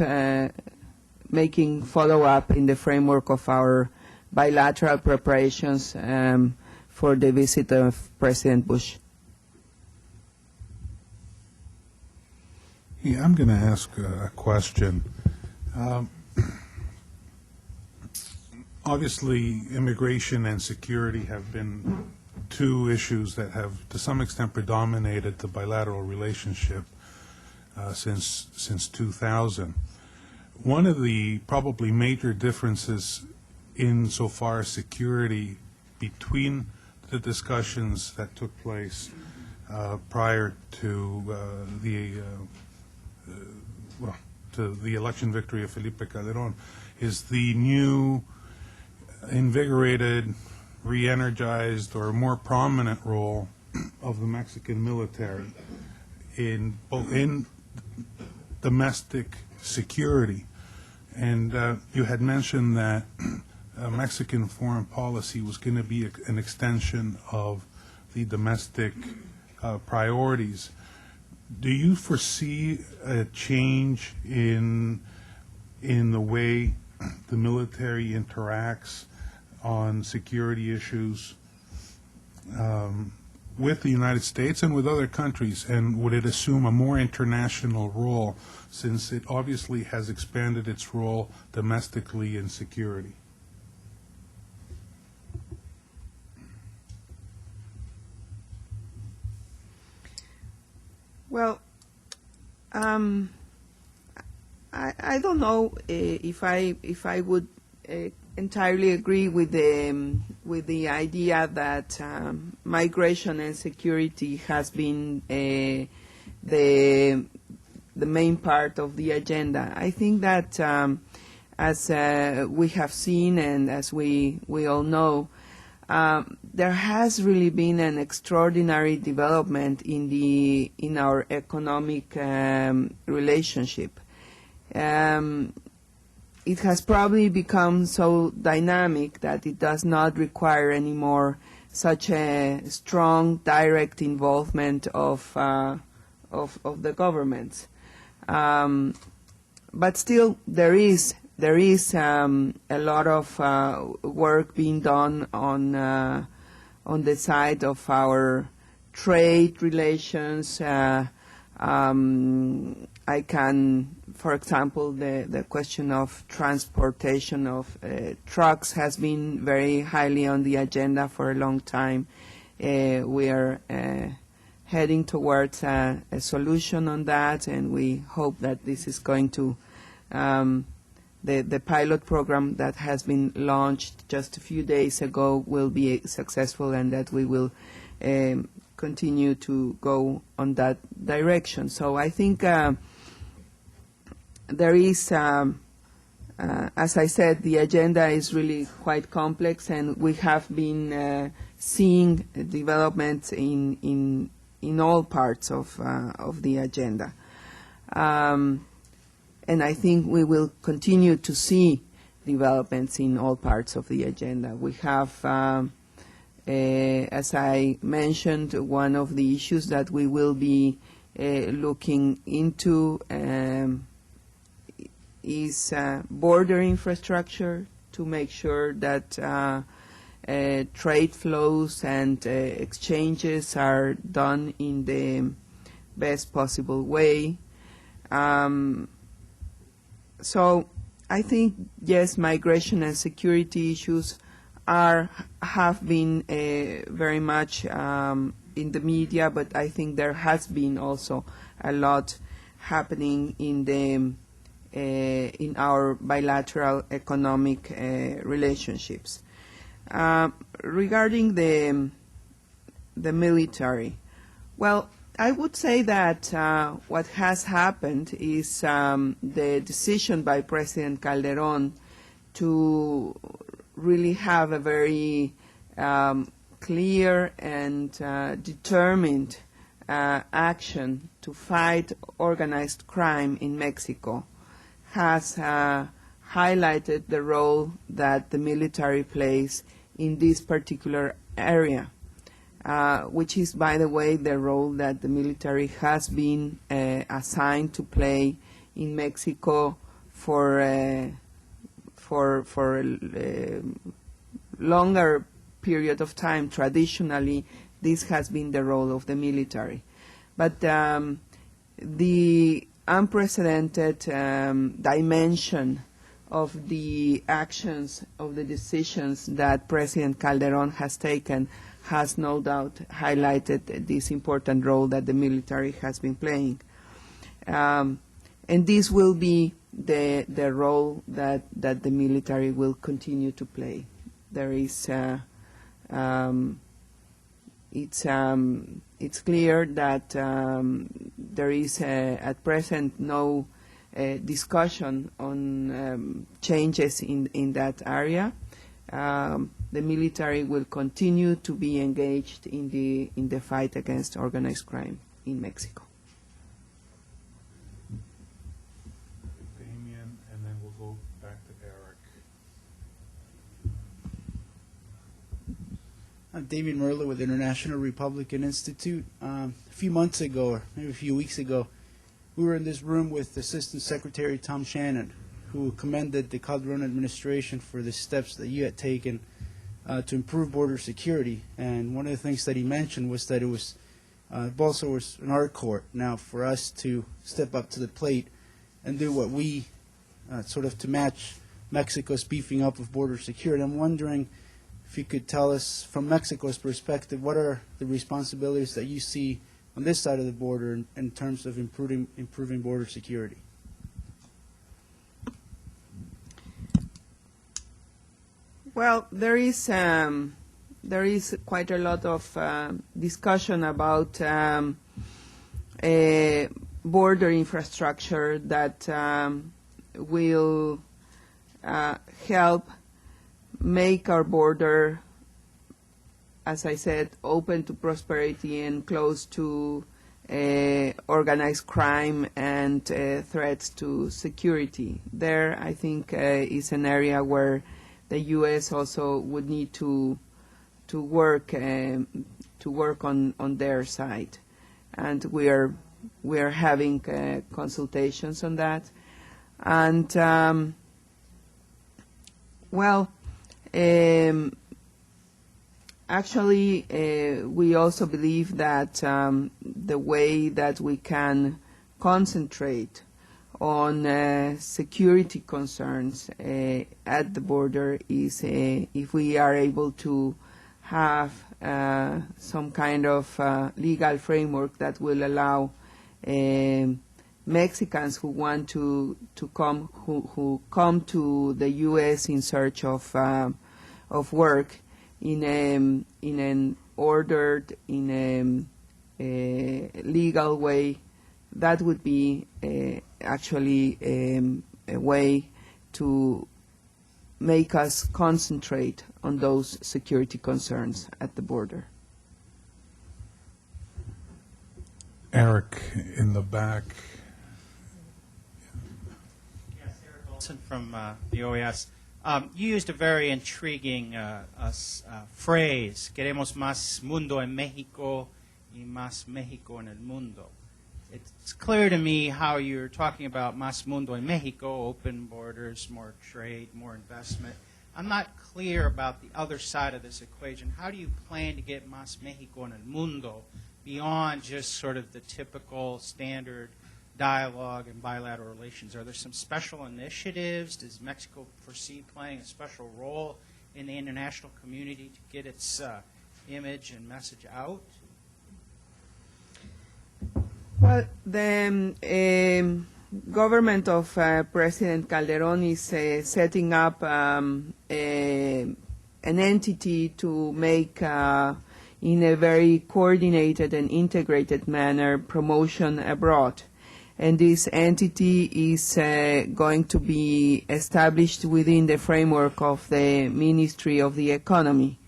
making follow-up in the framework of our bilateral preparations for the visit of President Bush. Yeah, I'm going to ask a question. Obviously, immigration and security have been two issues that have, to some extent, predominated the bilateral relationship since 2000. One of the probably major differences insofar as security between the discussions that took place prior to the election victory of Felipe Calderón is the new, invigorated, re-energized, or more prominent role of the Mexican military in domestic security. And you had mentioned that Mexican foreign policy was going to be an extension of the domestic priorities. Do you foresee a change in the way the military interacts on security issues with the United States and with other countries? And would it assume a more international role, since it obviously has expanded its role domestically in security? Well, I don't know if I would entirely agree with the idea that migration and security has been the main part of the agenda. I think that as we have seen and as we all know, there has really been an extraordinary development in our economic relationship. It has probably become so dynamic that it does not require anymore such a strong direct involvement of the governments. But still, there is a lot of work being done on the side of our trade relations. I can, for example, the question of transportation of trucks has been very highly on the agenda for a long time. We are heading towards a solution on that, and we hope that this is going to the pilot program that has been launched just a few days ago will be successful, and that we will continue to go on that direction. So I think there is, as I said, the agenda is really quite complex, and we have been seeing developments in all parts of the agenda. And I think we will continue to see developments in all parts of the agenda. We have, as I mentioned, one of the issues that we will be looking into is border infrastructure, to make sure that trade flows and exchanges are done in the best possible way. So I think, yes, migration and security issues have been very much in the media, but I think there has been also a lot happening in our bilateral economic relationships. Regarding the military, well, I would say that what has happened is the decision by President Calderon to really have a very clear and determined action to fight organized crime in Mexico has highlighted the role that the military plays in this particular area, which is, by the way, the role that the military has been assigned to play in Mexico for a longer period of time. Traditionally, this has been the role of the military. But the unprecedented dimension of the actions, of the decisions that President Calderon has taken has no doubt highlighted this important role that the military has been playing. And this will be the role that the military will continue to play. There is, it's clear that there is at present no discussion on changes in that area. The military will continue to be engaged in the fight against organized crime in Mexico. Damien, and then we'll go back to Eric. I'm Damien Merlo with International Republican Institute. A few months ago, or maybe a few weeks ago, we were in this room with Assistant Secretary Tom Shannon, who commended the Calderon administration for the steps that you had taken to improve border security. And one of the things that he mentioned was that it was also was in our court now for us to step up to the plate and do what we sort of to match Mexico's beefing up of border security. I'm wondering if you could tell us from Mexico's perspective, what are the responsibilities that you see on this side of the border in terms of improving border security? Well, there is quite a lot of discussion about border infrastructure that will help make our border, as I said, open to prosperity and close to organized crime and threats to security. There, I think, is an area where the U.S. also would need to work on their side, and we are having consultations on that. And actually, we also believe that the way that we can concentrate on security concerns at the border is if we are able to have some kind of legal framework that will allow Mexicans who want to come who come to the U.S. in search of work in an ordered, in a legal way. That would be actually a way to make us concentrate on those security concerns at the border. Eric, in the back. Yes, Eric Olson from the OAS. You used a very intriguing phrase, queremos más mundo en México y más México en el mundo. It's clear to me how you're talking about más mundo en Mexico, open borders, more trade, more investment. I'm not clear about the other side of this equation. How do you plan to get más México en el mundo beyond just sort of the typical standard dialogue and bilateral relations? Are there some special initiatives? Does Mexico foresee playing a special role in the international community to get its image and message out? Well, the government of President Calderon is setting up an entity to make, in a very coordinated and integrated manner, promotion abroad. And this entity is going to be established within the framework of the Ministry of the Economy.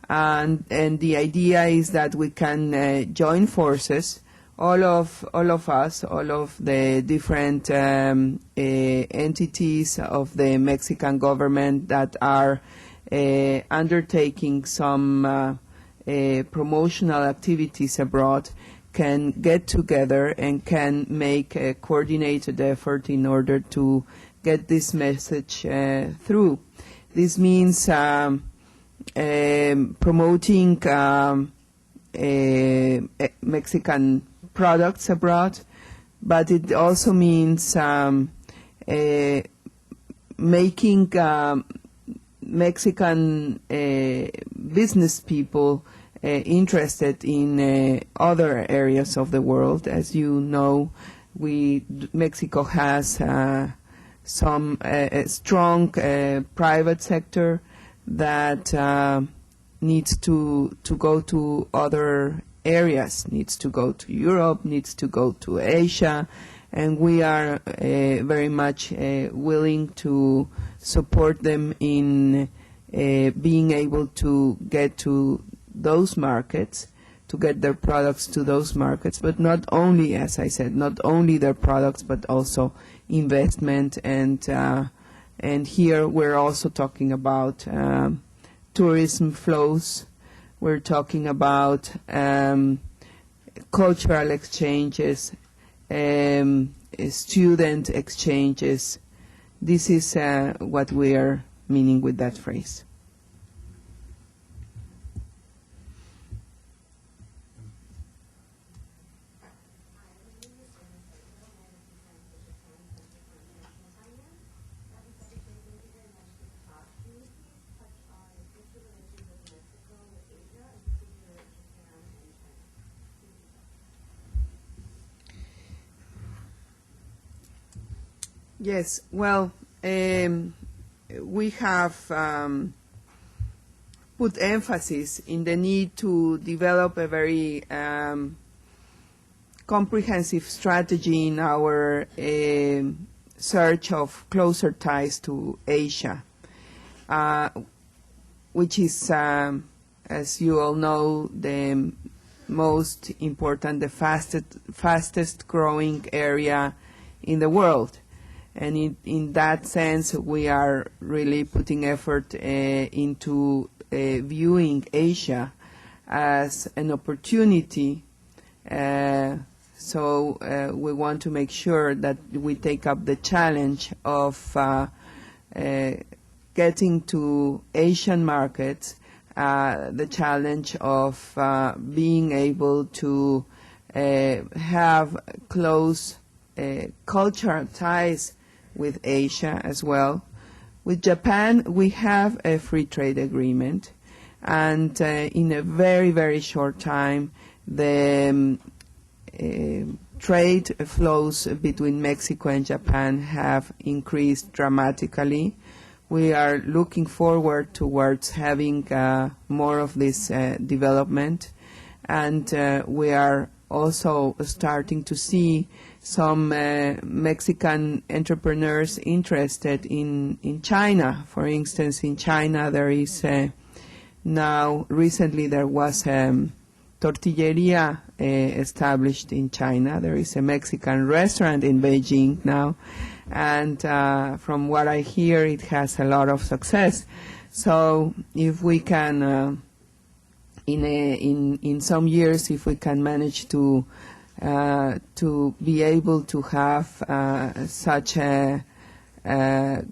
And the idea is that we can join forces, all of us, all of the different entities of the Mexican government that are undertaking some promotional activities abroad, can get together and can make a coordinated effort in order to get this message through. This means promoting Mexican products abroad, but it also means making Mexican business people interested in other areas of the world. As you know, Mexico has some strong private sector that needs to go to other areas, needs to go to Europe, needs to go to Asia, and we are very much willing to support them in being able to get to those markets, to get their products to those markets, but not only, as I said, not only their products, but also investment. And here we're also talking about tourism flows. We're talking about cultural exchanges, student exchanges. This is what we are meaning with that phrase. Yes, well, we have put emphasis in the need to develop a very comprehensive strategy in our search of closer ties to Asia, which is, as you all know, the most important, the fastest growing area in the world. And in that sense, we are really putting effort into viewing Asia as an opportunity. So we want to make sure that we take up the challenge of getting to Asian markets, the challenge of being able to have close cultural ties with Asia as well. With Japan, we have a free trade agreement, and in a very, very short time, the trade flows between Mexico and Japan have increased dramatically. We are looking forward towards having more of this development, and we are also starting to see some Mexican entrepreneurs interested in China. For instance, in China there is now, recently there was a tortilleria established in China. There is a Mexican restaurant in Beijing now, and from what I hear, it has a lot of success. So if we can, in some years, if we can manage to be able to have such a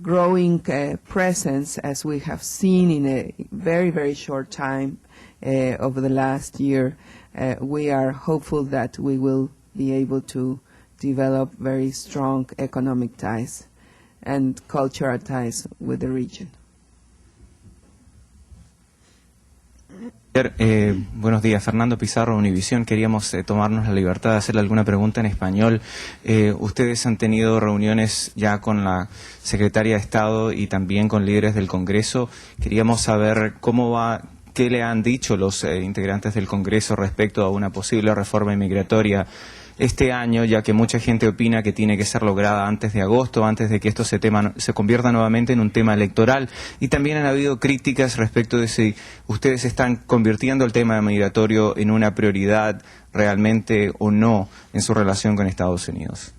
growing presence as we have seen in a very, very short time over the last year, we are hopeful that we will be able to develop very strong economic ties and cultural ties with the region. Buenos días, Fernando Pizarro, Univisión. Queríamos tomarnos la libertad de hacerle alguna pregunta en español. Ustedes han tenido reuniones ya con la Secretaria de Estado y también con líderes del Congreso. Queríamos saber cómo va, qué le han dicho los integrantes del Congreso respecto a una posible reforma inmigratoria este año, ya que mucha gente opina que tiene que ser lograda antes de agosto, antes de que esto se convierta nuevamente en un tema electoral. Y también han habido críticas respecto de si ustedes están convirtiendo el tema migratorio en una prioridad realmente o no en su relación con Estados Unidos.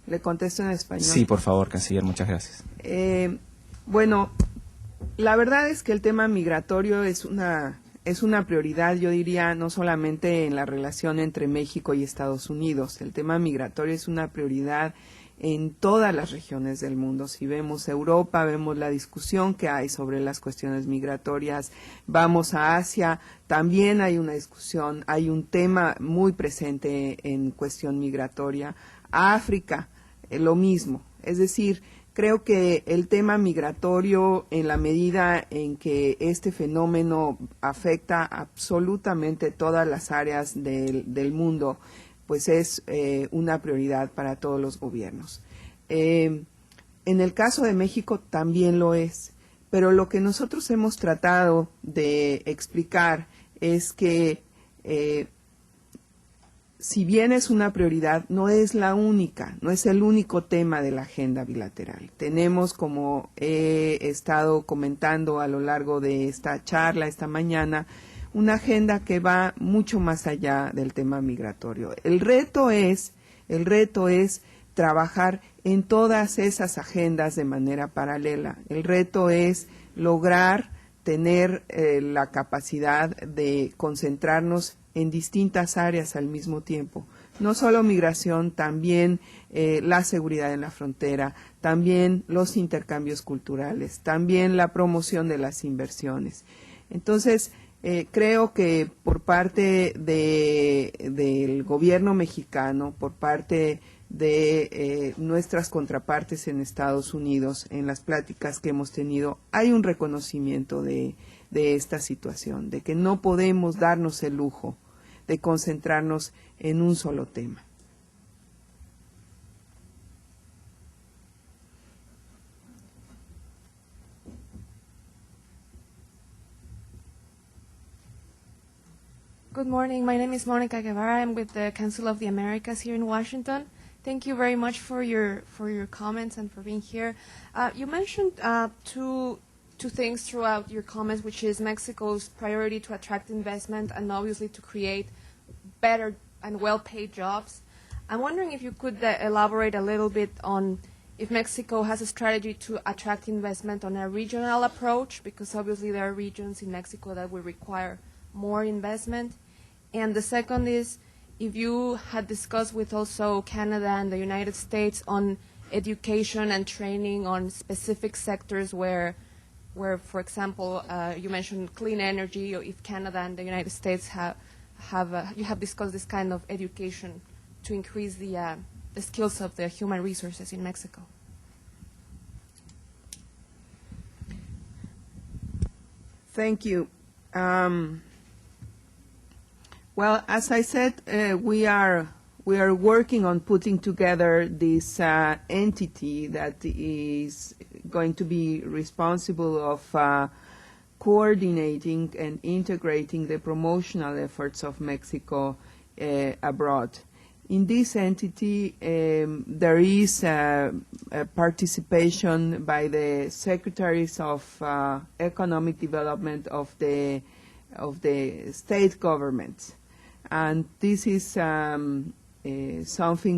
¿Le contesto en español? Sí, por favor, canciller, muchas gracias. Bueno, la verdad es que el tema migratorio es una prioridad, yo diría, no solamente en la relación entre México y Estados Unidos. El tema migratorio es una prioridad en todas las regiones del mundo. Si vemos Europa, vemos la discusión que hay sobre las cuestiones migratorias. Vamos a Asia, también hay una discusión, hay un tema muy presente en cuestión migratoria. A África, lo mismo. Es decir, creo que el tema migratorio, en la medida en que este fenómeno afecta absolutamente todas las áreas del mundo, pues es una prioridad para todos los gobiernos. En el caso de México también lo es, pero lo que nosotros hemos tratado de explicar es que si bien es una prioridad, no es la única, no es el único tema de la agenda bilateral. Tenemos, como he estado comentando a lo largo de esta charla, esta mañana, una agenda que va mucho más allá del tema migratorio. El reto es trabajar en todas esas agendas de manera paralela. El reto es lograr tener la capacidad de concentrarnos en distintas áreas al mismo tiempo. No solo migración, también la seguridad en la frontera, también los intercambios culturales, también la promoción de las inversiones. Entonces, creo que por parte del gobierno mexicano, por parte de nuestras contrapartes en Estados Unidos, en las pláticas que hemos tenido, hay un reconocimiento de esta situación, de que no podemos darnos el lujo de concentrarnos en un solo tema. Good morning. My name is Monica Guevara. I'm with the Council of the Americas here in Washington. Thank you very much for your comments and for being here. You mentioned two things throughout your comments, which is Mexico's priority to attract investment and obviously to create better and well-paid jobs. I'm wondering if you could elaborate a little bit on if Mexico has a strategy to attract investment on a regional approach, because obviously there are regions in Mexico that will require more investment. And the second is if you had discussed with also Canada and the United States on education and training on specific sectors where for example, you mentioned clean energy, or if Canada and the United States you have discussed this kind of education to increase the skills of the human resources in Mexico. Thank you. Well, as I said, we are working on putting together this entity that is going to be responsible of coordinating and integrating the promotional efforts of Mexico abroad. In this entity, there is a participation by the Secretaries of Economic Development of the state governments. And this is something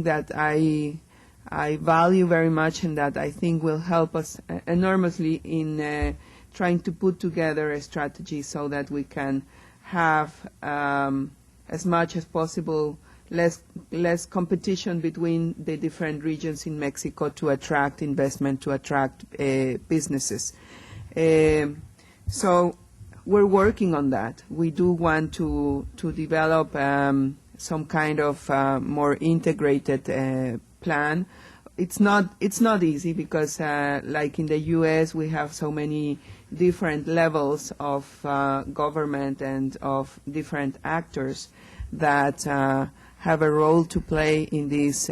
that I value very much and that I think will help us enormously in trying to put together a strategy so that we can have as much as possible less competition between the different regions in Mexico to attract investment, to attract businesses. So we're working on that. We do want to develop some kind of more integrated plan. it's not easy because, like in the U.S., we have so many different levels of government and of different actors that have a role to play in these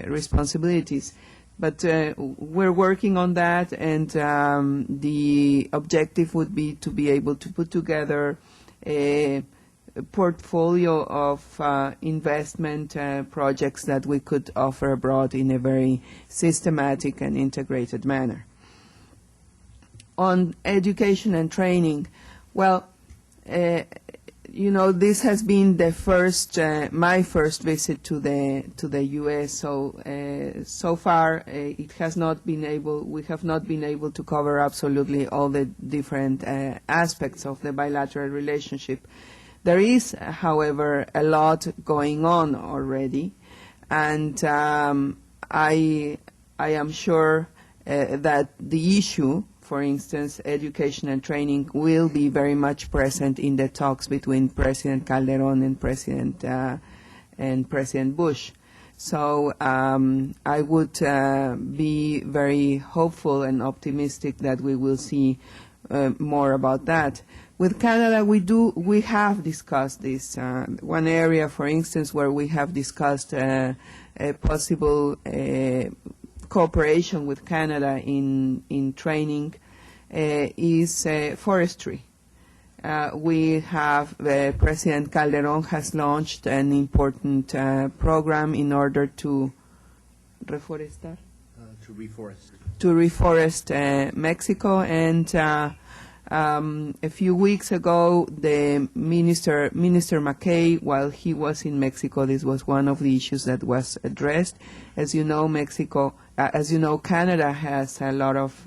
responsibilities. But we're working on that, and the objective would be to be able to put together a portfolio of investment projects that we could offer abroad in a very systematic and integrated manner. On education and training, well, this has been the first, my first visit to the U.S. So far we have not been able to cover absolutely all the different aspects of the bilateral relationship. There is, however, a lot going on already, and I am sure that the issue, for instance, education and training, will be very much present in the talks between President Calderon and President Bush. So I would be very hopeful and optimistic that we will see more about that. With Canada, we have discussed this. One area, for instance, where we have discussed a possible cooperation with Canada in training is forestry. We have President Calderon has launched an important program in order to reforestar. To reforest Mexico, and a few weeks ago, the Minister McKay, while he was in Mexico, this was one of the issues that was addressed. As you know, Canada has a lot of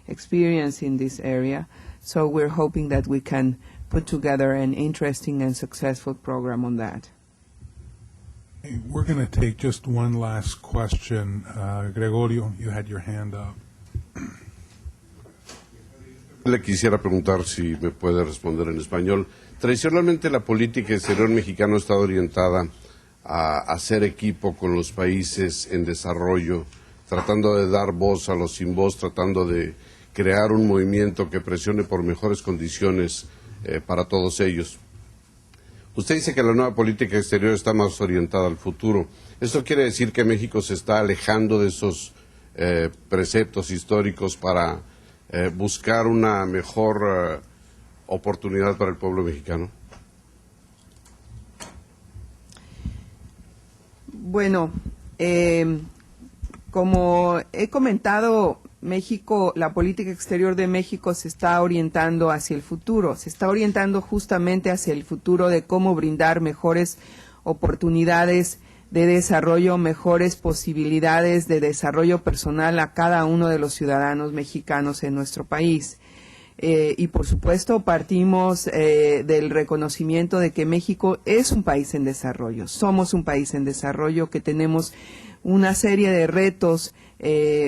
experience in this area, so we're hoping that we can put together an interesting and successful program on that. Hey, we're going to take just one last question. Gregorio, you had your hand up. Le quisiera preguntar si me puede responder en español. Tradicionalmente la política exterior mexicana está orientada a hacer equipo con los países en desarrollo, tratando de dar voz a los sin voz, tratando de crear un movimiento que presione por mejores condiciones para todos ellos. Usted dice que la nueva política exterior está más orientada al futuro. ¿Esto quiere decir que México se está alejando de esos preceptos históricos para buscar una mejor oportunidad para el pueblo mexicano? Bueno, como he comentado, la política exterior de México se está orientando hacia el futuro, se está orientando justamente hacia el futuro de cómo brindar mejores oportunidades de desarrollo, mejores posibilidades de desarrollo personal a cada uno de los ciudadanos mexicanos en nuestro país. Y por supuesto partimos del reconocimiento de que México es un país en desarrollo, somos un país en desarrollo, que tenemos una serie de retos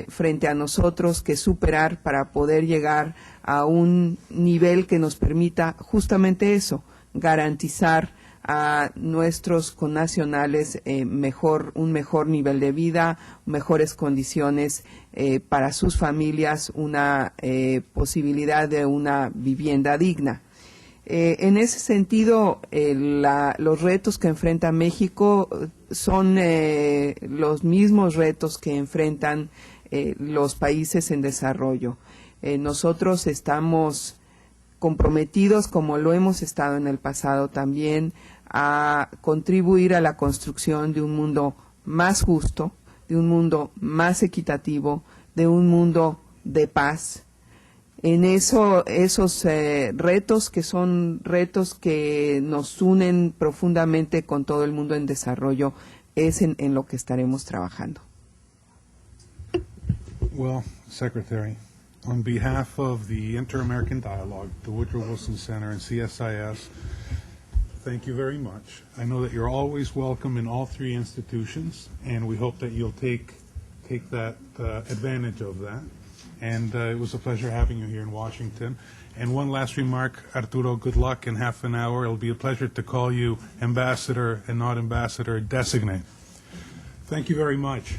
frente a nosotros que superar para poder llegar a un nivel que nos permita justamente eso, garantizar a nuestros connacionales un mejor nivel de vida, mejores condiciones para sus familias, una posibilidad de una vivienda digna. En ese sentido, los retos que enfrenta México son los mismos retos que enfrentan los países en desarrollo. Nosotros estamos comprometidos, como lo hemos estado en el pasado también, a contribuir a la construcción de un mundo más justo, de un mundo más equitativo, de un mundo de paz. En esos retos, que son retos que nos unen profundamente con todo el mundo en desarrollo, es en lo que estaremos trabajando. Well, Secretary, on behalf of the Inter-American Dialogue, the Woodrow Wilson Center, and CSIS, thank you very much. I know that you're always welcome in all three institutions, and we hope that you'll take that advantage of that. And it was a pleasure having you here in Washington. And one last remark, Arturo, good luck in half an hour. It'll be a pleasure to call you ambassador and not ambassador designate. Thank you very much.